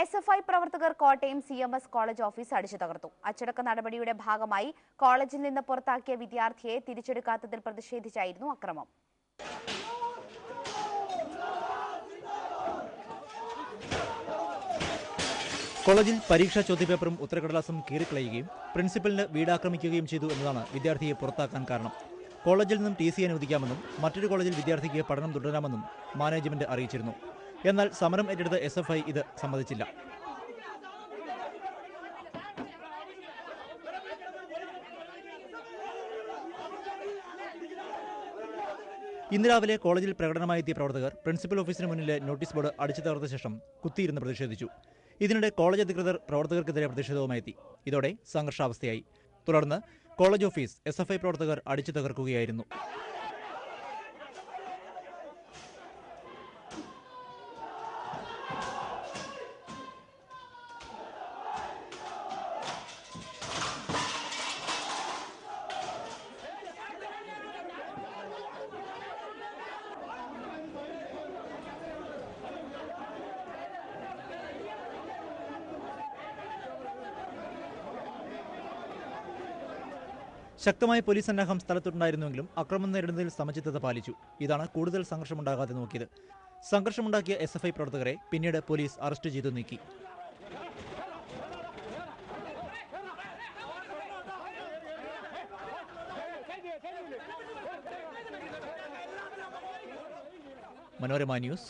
SFI പ്രവർത്തകർ Kottayam CMS college office അടിച്ചു തകർത്തു. അച്ചടക്ക നടപടിയുടെ ഭാഗമായി കോളേജിൽ നിന്ന് പുറത്താക്കിയ വിദ്യാർത്ഥിയെ തിരിച്ചെടുക്കാത്തതിൽ പ്രതിഷേധിച്ചായിരുന്നു അക്രമം. കോളേജിൽ പരീക്ഷാ ചോദ്യപേപ്പറും ഉത്തരക്കടലാസും കീറിക്കളയുകയും പ്രിൻസിപ്പലിന് വീടാക്രമിക്കുകയും ചെയ്തു എന്നതാണ് വിദ്യാർത്ഥിയെ പുറത്താക്കാൻ കാരണം. കോളേജിൽ നിന്നും TC അനുവദിക്കാമെന്നും മറ്റൊരു കോളേജിൽ വിദ്യാർത്ഥിക്ക് പഠനം തുടരാമെന്നും മാനേജ്മെന്റ് അറിയിച്ചിരുന്നു. എന്നാൽ സമരം ഏറ്റെടുത്ത SFI ഇത് സമ്മതിച്ചില്ല. ഇന്ന് രാവിലെ കോളേജിൽ പ്രകടനമായി എത്തിയ പ്രവർത്തകർ പ്രിൻസിപ്പൽ ഓഫീസിന് മുന്നിലെ നോട്ടീസ് ബോർഡ് അടിച്ചു തകർത്ത ശേഷം കുത്തിയിരുന്ന് പ്രതിഷേധിച്ചു. ഇതിനിടെ കോളേജ് അധികൃതർ പ്രവർത്തകർക്കെതിരെ പ്രതിഷേധവുമായി എത്തി. ഇതോടെ സംഘർഷാവസ്ഥയായി. തുടർന്ന് കോളേജ് ഓഫീസ് SFI പ്രവർത്തകർ അടിച്ചു തകർക്കുകയായിരുന്നു. ശക്തമായ പോലീസ് സന്നാഹം സ്ഥലത്തുണ്ടായിരുന്നുവെങ്കിലും അക്രമം നേരിടുന്നതിൽ സമചിത്തത പാലിച്ചു. ഇതാണ് കൂടുതൽ സംഘർഷമുണ്ടാകാതെ നോക്കിയത്. സംഘർഷമുണ്ടാക്കിയ SFI പ്രവർത്തകരെ പിന്നീട് പോലീസ് അറസ്റ്റ് ചെയ്തു നീക്കി. മനോരമ ന്യൂസ്